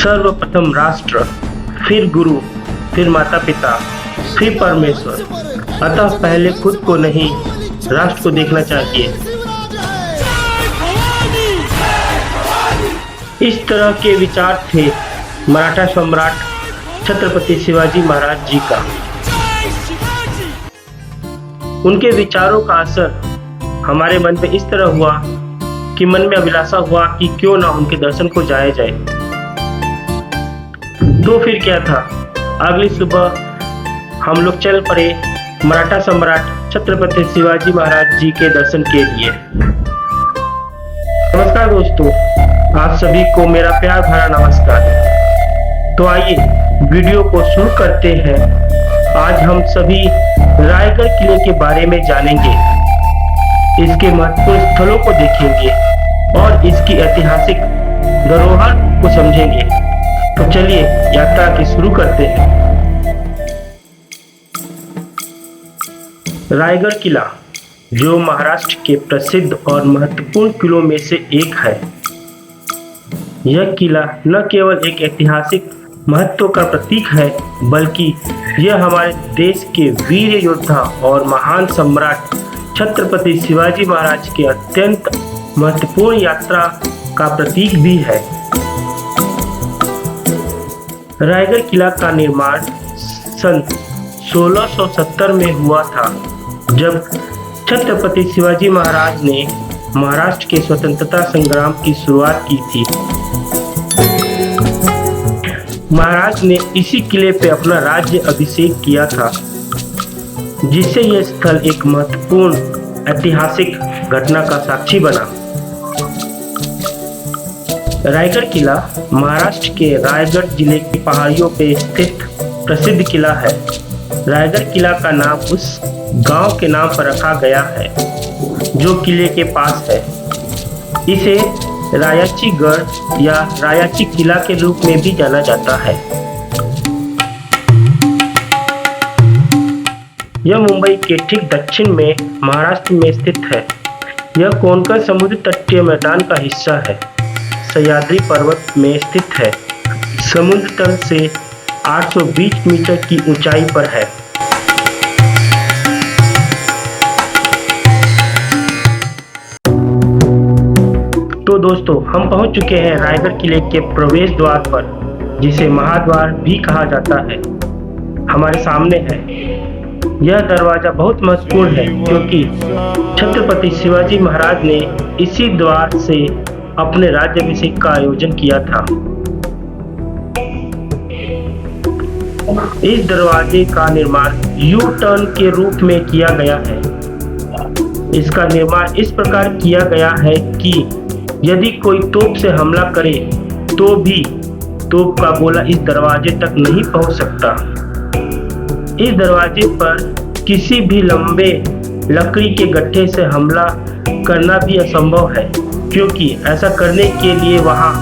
सर्वप्रथम राष्ट्र, फिर गुरु, फिर माता पिता, फिर परमेश्वर। अतः पहले खुद को नहीं, राष्ट्र को देखना चाहिए। इस तरह के विचार थे मराठा सम्राट छत्रपति शिवाजी महाराज जी का। उनके विचारों का असर हमारे मन में इस तरह हुआ कि मन में अभिलाषा हुआ कि क्यों ना उनके दर्शन को जाया जाए। तो फिर क्या था, अगली सुबह हम लोग चल पड़े मराठा सम्राट छत्रपति शिवाजी महाराज जी के दर्शन के लिए। नमस्कार दोस्तों, आप सभी को मेरा प्यार भरा नमस्कार। तो आइए वीडियो को शुरू करते हैं। आज हम सभी रायगढ़ किले के बारे में जानेंगे, इसके महत्वपूर्ण स्थलों को देखेंगे और इसकी ऐतिहासिक धरोहर को समझेंगे। तो चलिए यात्रा की शुरू करते हैं। रायगढ़ किला, जो महाराष्ट्र के प्रसिद्ध और महत्वपूर्ण किलों में से एक है। यह किला न केवल एक ऐतिहासिक महत्व का प्रतीक है, बल्कि यह हमारे देश के वीर योद्धा और महान सम्राट छत्रपति शिवाजी महाराज के अत्यंत महत्वपूर्ण यात्रा का प्रतीक भी है। रायगढ़ किला का निर्माण सन 1670 में हुआ था, जब छत्रपति शिवाजी महाराज ने महाराष्ट्र के स्वतंत्रता संग्राम की शुरुआत की थी। महाराज ने इसी किले पे अपना राज्य अभिषेक किया था, जिससे यह स्थल एक महत्वपूर्ण ऐतिहासिक घटना का साक्षी बना। रायगढ़ किला महाराष्ट्र के रायगढ़ जिले की पहाड़ियों पे स्थित प्रसिद्ध किला है। रायगढ़ किला का नाम उस गांव के नाम पर रखा गया है जो किले के पास है। इसे रायाची गढ़ या रायाची किला के रूप में भी जाना जाता है। यह मुंबई के ठीक दक्षिण में महाराष्ट्र में स्थित है। यह कोंकण समुद्र तटीय मैदान का हिस्सा है। सह्याद्री पर्वत में स्थित है। समुद्र तल से 820 मीटर की ऊंचाई पर है। तो दोस्तों, हम पहुंच चुके हैं रायगढ़ किले के प्रवेश द्वार पर, जिसे महाद्वार भी कहा जाता है। हमारे सामने है। यह दरवाजा बहुत महत्वपूर्ण है, क्योंकि छत्रपति शिवाजी महाराज ने इसी द्वार से अपने राज्याभिषेक का आयोजन किया था। इस दरवाजे का निर्माण यू टर्न के रूप में किया गया है। इसका निर्माण इस प्रकार किया गया है कि यदि कोई तोप से हमला करे तो भी तोप का गोला इस दरवाजे तक नहीं पहुंच सकता। इस दरवाजे पर किसी भी लंबे लकड़ी के गट्ठे से हमला करना भी असंभव है, क्योंकि ऐसा करने के लिए वहां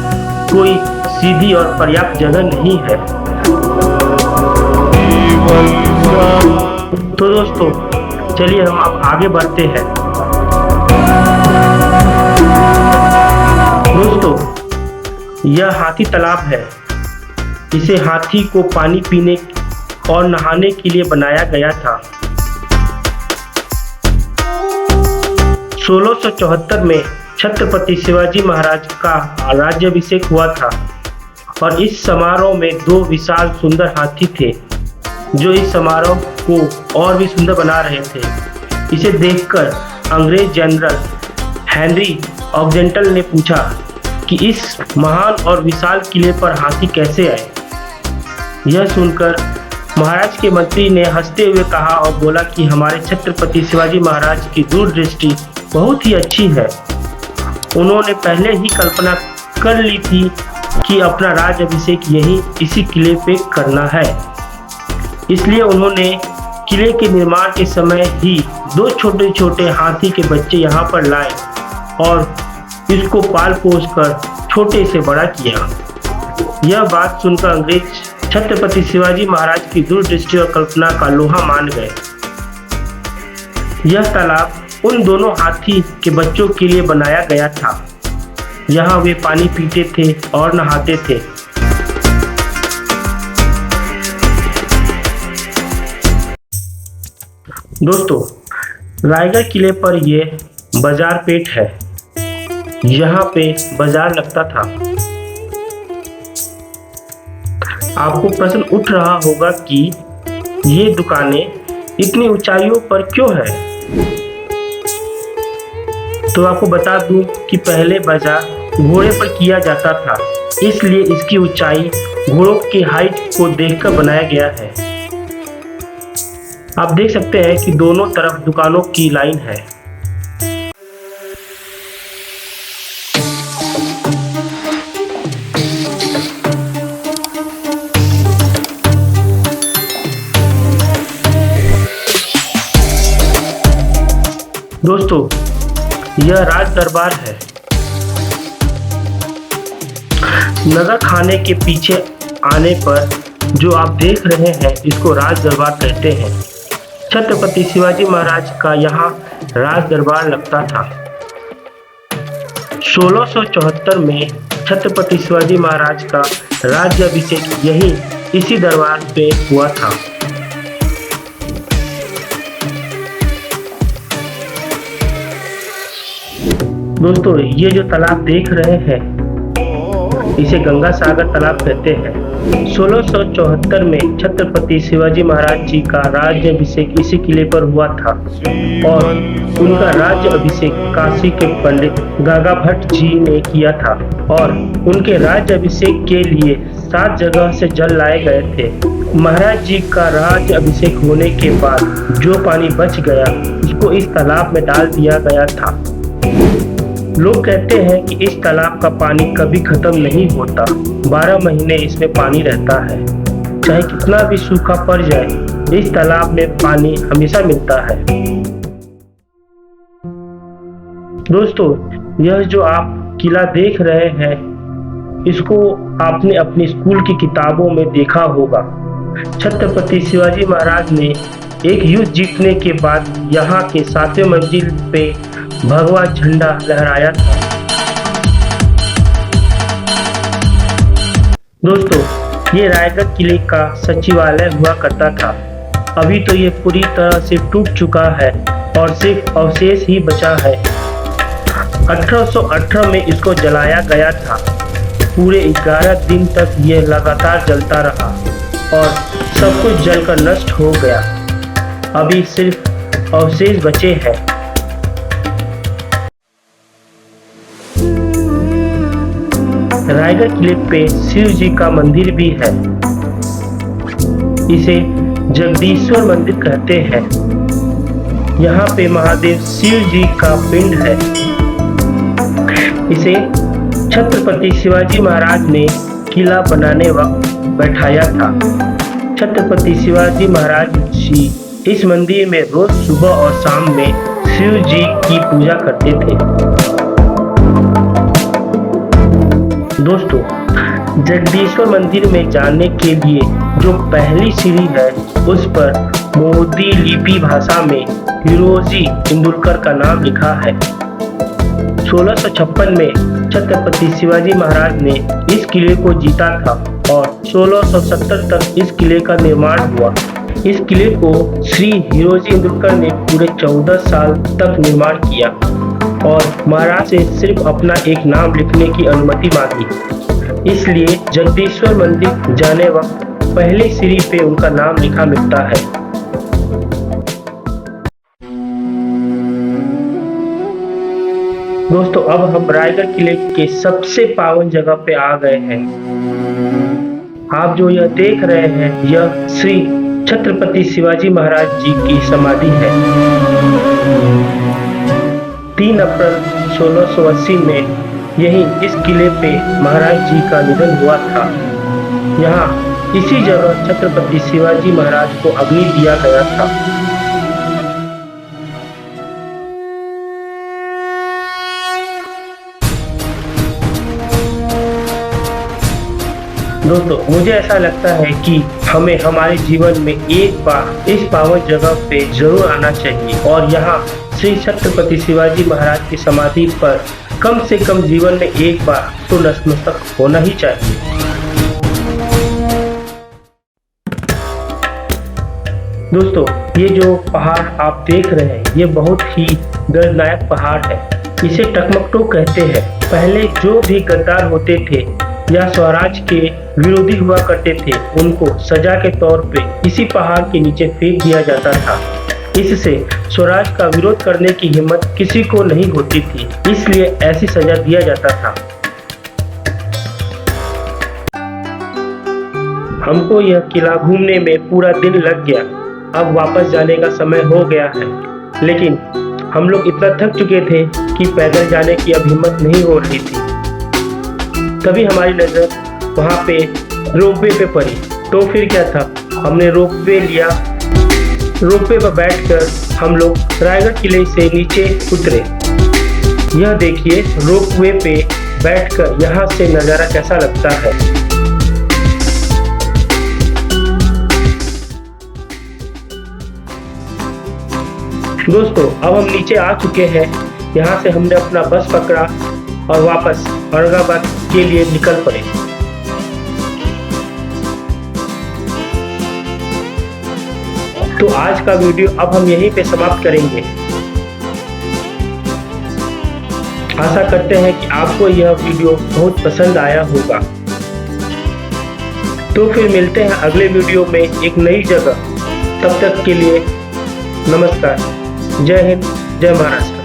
कोई सीधी और पर्याप्त जगह नहीं है। तो दोस्तों, चलिए हम अब आगे बढ़ते हैं। दोस्तों, यह हाथी तालाब है। इसे हाथी को पानी पीने और नहाने के लिए बनाया गया था। 1674 में छत्रपति शिवाजी महाराज का राज्याभिषेक हुआ था और इस समारोह में 2 विशाल सुंदर हाथी थे, जो इस समारोह को और भी सुंदर बना रहे थे। इसे देखकर अंग्रेज जनरल हेनरी ऑक्जेंटल ने पूछा कि इस महान और विशाल किले पर हाथी कैसे आए। यह सुनकर महाराज के मंत्री ने हंसते हुए कहा और बोला कि हमारे छत्रपति शिवाजी महाराज की दूरदृष्टि बहुत ही अच्छी है। उन्होंने पहले ही कल्पना कर ली थी कि अपना राज्याभिषेक इसी किले पे करना है। इसलिए उन्होंने किले के निर्माण के समय ही 2 छोटे छोटे हाथी के बच्चे यहाँ पर लाए और इसको पाल पोस कर छोटे से बड़ा किया। यह बात सुनकर अंग्रेज छत्रपति शिवाजी महाराज की दूरदृष्टि और कल्पना का लोहा मान गए। यह तालाब उन दोनों हाथी के बच्चों के लिए बनाया गया था। यहाँ वे पानी पीते थे और नहाते थे। दोस्तों, रायगढ़ किले पर ये बाजार पेठ है। यहाँ पे बाजार लगता था। आपको प्रश्न उठ रहा होगा कि ये दुकानें इतनी ऊंचाइयों पर क्यों है? तो आपको बता दूं कि पहले बाजार घोड़े पर किया जाता था, इसलिए इसकी ऊंचाई घोड़ों की हाइट को देखकर बनाया गया है। आप देख सकते हैं कि दोनों तरफ दुकानों की लाइन है। दोस्तों, यह राज दरबार है। नगर खाने के पीछे आने पर जो आप देख रहे हैं, इसको राज दरबार कहते हैं। छत्रपति शिवाजी महाराज का यहाँ राज दरबार लगता था। 1674 में छत्रपति शिवाजी महाराज का राज्याभिषेक यही इसी दरबार पे हुआ था। दोस्तों, ये जो तालाब देख रहे हैं, इसे गंगा सागर तालाब कहते हैं। 1674 में छत्रपति शिवाजी महाराज जी का राज्याभिषेक इसी किले पर हुआ था और उनका राज्याभिषेक काशी के पंडित गागा भट्ट जी ने किया था और उनके राज्याभिषेक के लिए 7 जगह से जल लाए गए थे। महाराज जी का राज्याभिषेक होने के बाद जो पानी बच गया, उसको इस तालाब में डाल दिया गया था। लोग कहते हैं कि इस तालाब का पानी कभी खत्म नहीं होता। 12 महीने इसमें पानी रहता है। चाहे कितना भी सूखा पड़ जाए, इस तालाब में पानी हमेशा मिलता है। दोस्तों, यह जो आप किला देख रहे हैं, इसको आपने अपनी स्कूल की किताबों में देखा होगा। छत्रपति शिवाजी महाराज ने एक युद्ध जीतने के बाद यहाँ के 7वें मंजिल पे भगवा झंडा लहराया था। दोस्तों, ये रायगढ़ किले का सचिवालय हुआ करता था। अभी तो ये पूरी तरह से टूट चुका है और सिर्फ अवशेष ही बचा है। 1818 में इसको जलाया गया था। पूरे 11 दिन तक यह लगातार जलता रहा और सब कुछ जलकर नष्ट हो गया। अभी सिर्फ अवशेष बचे हैं। रायगढ़ किले पे शिव जी का मंदिर भी है। इसे जगदीश्वर मंदिर कहते हैं। यहाँ पे महादेव शिव जी का पिंड है। इसे छत्रपति शिवाजी महाराज ने किला बनाने वक्त बैठाया था। छत्रपति शिवाजी महाराज जी इस मंदिर में रोज सुबह और शाम में शिव जी की पूजा करते थे। दोस्तों, जगदीश्वर मंदिर में जाने के लिए जो पहली सीढ़ी है, उस पर मोदी लिपि भाषा में हिरोजी इंदुलकर का नाम लिखा है। 1656 में छत्रपति शिवाजी महाराज ने इस किले को जीता था और 1670 तक इस किले का निर्माण हुआ। इस किले को श्री हिरोजी इंदुलकर ने पूरे 14 साल तक निर्माण किया और महाराज से सिर्फ अपना एक नाम लिखने की अनुमति मांगी। इसलिए जगदीश्वर मंदिर जाने वक्त पहली सीढ़ी पे उनका नाम लिखा मिलता है। दोस्तों, अब हम रायगढ़ किले के सबसे पावन जगह पे आ गए हैं। आप जो यह देख रहे हैं, यह श्री छत्रपति शिवाजी महाराज जी की समाधि है। 3 अप्रैल 1680 में यहीं इस किले पे महाराज जी का निधन हुआ था। यहाँ इसी जगह छत्रपति शिवाजी महाराज को अग्नि दिया गया था। दोस्तों, मुझे ऐसा लगता है कि हमें हमारे जीवन में एक बार इस पावन जगह पे जरूर आना चाहिए और यहाँ श्री छत्रपति शिवाजी महाराज की समाधि पर कम से कम जीवन में एक बार तो नतमस्तक होना ही चाहिए। दोस्तों, ये जो पहाड़ आप देख रहे हैं ये बहुत ही दर्दनाक पहाड़ है। इसे टकमकटो कहते हैं। पहले जो भी गद्दार होते थे या स्वराज के विरोधी हुआ करते थे उनको सजा के तौर पे इसी पहाड़ के नीचे फेंक दिया जाता था। इससे स्वराज का विरोध करने की हिम्मत किसी को नहीं होती थी, इसलिए ऐसी सजा दिया जाता था। हमको यह किला घूमने में पूरा दिन लग गया। अब वापस जाने का समय हो गया है, लेकिन हम लोग इतना थक चुके थे कि पैदल जाने की अब हिम्मत नहीं हो रही थी। तभी हमारी नज़र वहाँ पे रोपवे पे पड़ी। तो फिर क्या था, हमने रोपवे लिया। रोपवे पर बैठकर हम लोग रायगढ़ किले से नीचे उतरे। यह देखिए रोपवे पे बैठकर यहाँ से नज़ारा कैसा लगता है। दोस्तों, अब हम नीचे आ चुके हैं। यहाँ से हमने अपना बस पकड़ा और वापस औरंगाबाद के लिए निकल पड़े। तो आज का वीडियो अब हम यहीं पे समाप्त करेंगे। आशा करते हैं कि आपको यह वीडियो बहुत पसंद आया होगा। तो फिर मिलते हैं अगले वीडियो में एक नई जगह। तब तक के लिए नमस्कार। जय हिंद, जय महाराष्ट्र।